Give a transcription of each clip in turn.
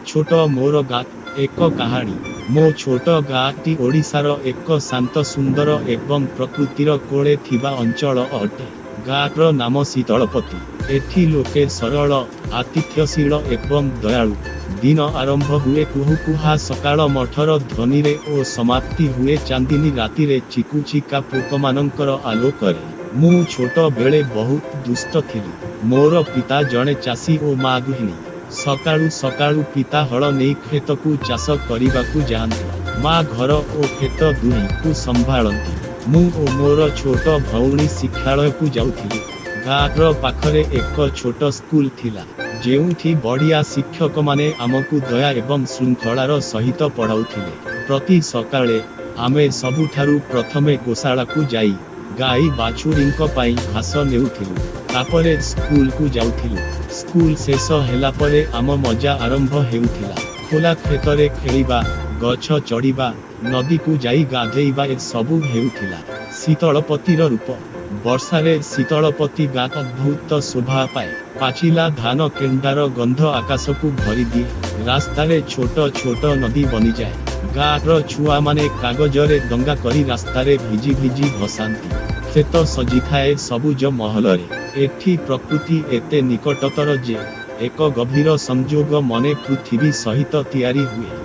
छोट मोर गाँ एक कहानी। मो छोट गाँटी ओडिशार एक शांत सुंदर एवं प्रकृतिर कोले थिबा अंचल अटे। गाँर नाम तळपत। एठी लोके सरल आतिथ्यशील एवं दयालु। दिन आरंभ हुए कुहुकुहा सकाळ मठर ध्वनि रे ओ समाप्ति हुए चांदिनी राति रे चिकुचिका पोकमानंकर आलोकरे। मु छोट बेले बहुत दुष्ट थिली। मोर पिता जणे चासी ओ माँ गृहिणी। सकाळु सकाळु पिता हल नहीं खेत को चाष करने जाती। माँ घर और खेत दुही को संभालती। मु ओ मोर छोट भौणी शिक्षालय को जाउथिलु। गाँर पाखरे एक छोट स्कूल थिला जेउठी बढ़िया शिक्षक माने आमको दया एवं श्रृंखलार सहित पढ़ाउथिले। प्रति सकाळे आमे सबुठारु प्रथमे गोशाला को जाई गाई बाछुरींक पाई घास नेउथिलु। तापरे स्कूल को जाउथिलु। स्कूल शेष हेला परे आम मजा आरंभ हेउथिला। खोला खेतरे खेलिबा, गछ चढ़िबा, नदी को जाई गाधेइबा ए सबु हेउथिला। शीतलपतिर रूप। वर्षारे शीतलपति गाँ अद्भुत शोभा पाए। पाचिला धान केंडार गंध आकाश को भरी दिए। रास्तारे छोट छोट नदी बनी जाए। गाँर छुआ माने कागजरे डंगा करी रास्तारे भिजी भिजी भसांती। खेत सजी थाए सबुज महलरे। एठी प्रकृति एते निकटतर जे एक गभीर संजोग मने पृथ्वी सहित तैयारी हुए।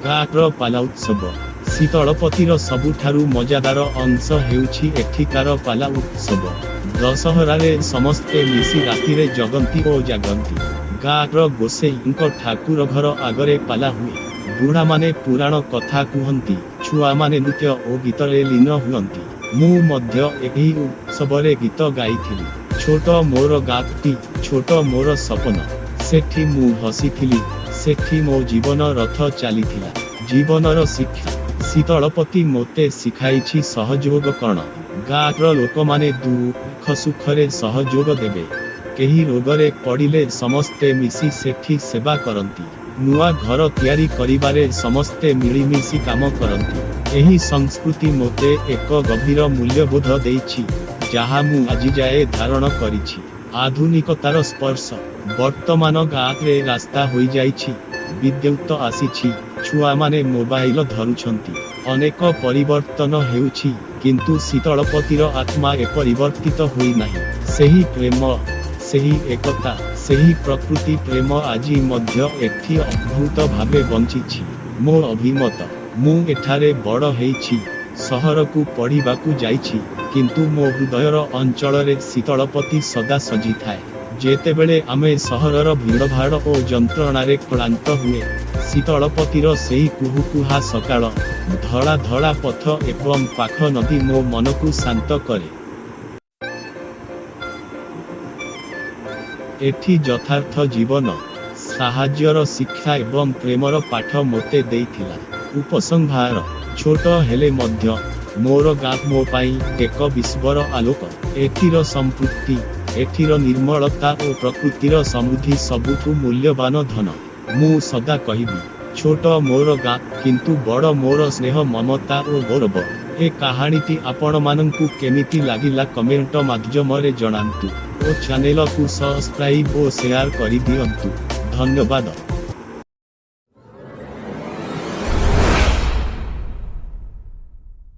गाँर पाला उत्सव। शीतलपतिर सबुठारु मजादार अंश हेउछि एठिकार पाला उत्सव। दशहरारे समस्ते मिसी रातिरे जगंती ओ जागंती। गाँर गोसेईंक ठाकुर घर आगरे पाला हुए। बुढ़ा माने पुराण कथा कहती। छुआ माने नृत्य और गीतरे लीन हुअंती। मु मध्य एही उत्सवरे गीत गाइथिली। छोट मोर गाँटी छोट मोर सपन। सेठी मु हसीथिली। सेठी मो जीवन रथ चलीथिला। जीवनर शिक्षा। शीतलपति मोते शिखाइछि सहयोग कण। गाँर लोक माने दुख सुखरे सहयोग देबे। केही रोगरे पड़िले समस्ते मिसी सेठी सेवा करंती। नुआ घर तैयारी करिबारे समस्ते मिलिमिशि काम करंती। एही संस्कृति मोते एक गभीर मूल्यबोध देइछि जहा मु आजि जाए धारण करिछि। आधुनिकतार स्पर्श। वर्तमान गाँरे रास्ता होई जाइछि। विद्युत आसीछि। छुआ माने मोबाइल धरुछंती। अनेक परिवर्तन हेउछि किंतु शीतलपतिर आत्मा परिवर्तित होई नाही। सेही प्रेम सेही एकता सेही प्रकृति प्रेम आजी मध्य एठी अद्भुत भावे बंचिछि। मो अभिमत। मु एठारे बड़ हेइछि। सहर को पढ़िबा को जाइछि किंतु मो हृदयर अंचल रे शीतलपति सदा सजी थाए। जेतेबेले आमे सहरर भीड़भाड़ और जंत्रणारे क्लांत हुए शीतलपतिर सेही कुहुकुहा सकाळ धड़ा धड़ा पथ एवं पाख नदी मो मन को शांत करे। एठी यथार्थ जीवन साहाज्यर शिक्षा एवं प्रेमर पाठ मोते देइथिला। उपसंहार। छोट हेले मध्य मोर गाँ मो पाई एक विश्वर आलोक। एठीर संपत्ति एठीर निर्मलता और प्रकृतिर समृद्धि सबुठु मूल्यवान धन। मु सदा कहिबी छोट मोर गाँ किंतु बड़ मोर स्नेह ममता और गौरव। ए कहानीटी आपण मानंकु केमिति लागिला कमेंट माध्यमरे जणांतु। ओ चैनल को सब्सक्राइब और शेयर करि दियंतु। धन्यवाद।